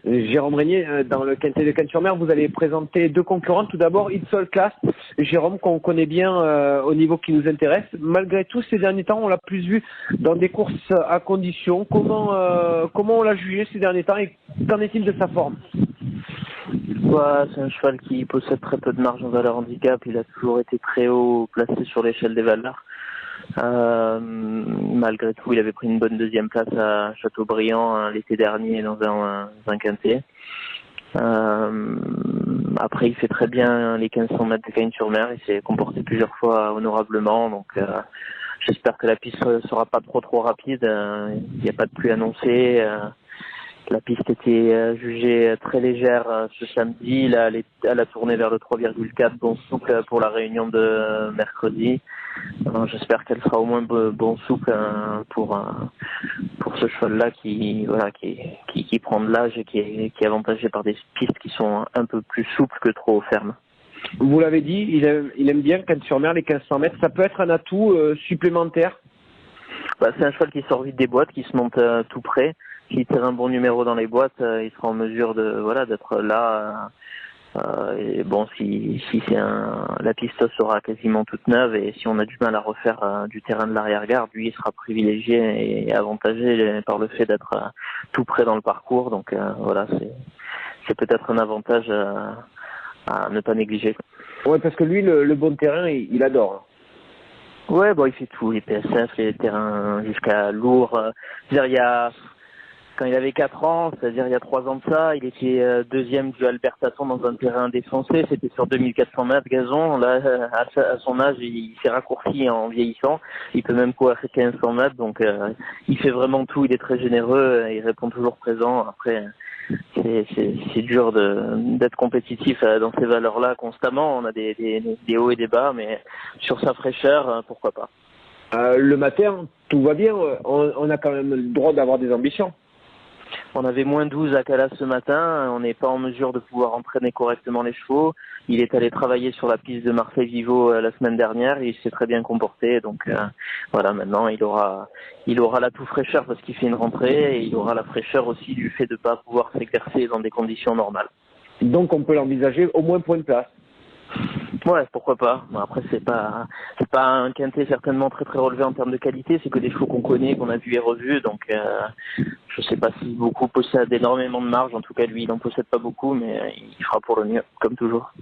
Jérôme Régnier, dans le quintet de Cannes-sur-Mer, vous allez présenter deux concurrents. Tout d'abord, It's All Class. Jérôme, qu'on connaît bien au niveau qui nous intéresse. Malgré tout, ces derniers temps, on l'a plus vu dans des courses à condition. Comment on l'a jugé ces derniers temps et qu'en est-il de sa forme? C'est un cheval qui possède très peu de marge en valeur handicap. Il a toujours été très haut placé sur l'échelle des valeurs. Malgré tout, il avait pris une bonne deuxième place à Châteaubriand l'été dernier dans un quintet. Après, il fait très bien les 1500 mètres de Cagnes-sur-Mer. Il s'est comporté plusieurs fois honorablement. Donc, j'espère que la piste sera pas trop rapide. Il n'y a pas de pluie annoncée. La piste était jugée très légère ce samedi. Là, elle a tourné vers le 3,4 bon souple pour la réunion de mercredi. J'espère qu'elle sera au moins bon souple pour ce cheval-là qui prend de l'âge et qui est avantagé par des pistes qui sont un peu plus souples que trop fermes. Vous l'avez dit, il aime bien Cannes-sur-Mer, les 1500 mètres. Ça peut être un atout supplémentaire. C'est un cheval qui sort vite des boîtes, qui se monte tout près. S'il tire un bon numéro dans les boîtes, il sera en mesure d'être là. Et bon, si la piste sera quasiment toute neuve et si on a du mal à refaire du terrain de l'arrière-garde, lui il sera privilégié et avantagé par le fait d'être tout près dans le parcours. Donc c'est peut-être un avantage à ne pas négliger. Ouais, parce que lui le bon terrain, il adore. Ouais, il fait tout, les PSF, les terrains jusqu'à lourd. Quand il avait 4 ans, c'est-à-dire il y a 3 ans de ça, il était deuxième du Albertaton dans un terrain défoncé, c'était sur 2400 mètres gazon. Là, à son âge, il s'est raccourci en vieillissant. Il peut même courir 1500 mètres, donc il fait vraiment tout, il est très généreux, il répond toujours présent. Après, c'est dur d'être compétitif dans ces valeurs-là constamment. On a des hauts et des bas, mais sur sa fraîcheur, pourquoi pas. Le matin, tout va bien, on a quand même le droit d'avoir des ambitions. On avait moins 12 à Calas ce matin, on n'est pas en mesure de pouvoir entraîner correctement les chevaux. Il est allé travailler sur la piste de Marseille-Vivo la semaine dernière, et il s'est très bien comporté. Donc maintenant il aura l'atout fraîcheur parce qu'il fait une rentrée, et il aura la fraîcheur aussi du fait de ne pas pouvoir s'exercer dans des conditions normales. Donc on peut l'envisager au moins pour une place. Ouais, pourquoi pas. Après, c'est pas un quintet certainement très relevé en termes de qualité. C'est que des chevaux qu'on connaît, qu'on a vu et revus. Donc, je sais pas si beaucoup possèdent énormément de marge. En tout cas, lui, il en possède pas beaucoup, mais il fera pour le mieux, comme toujours.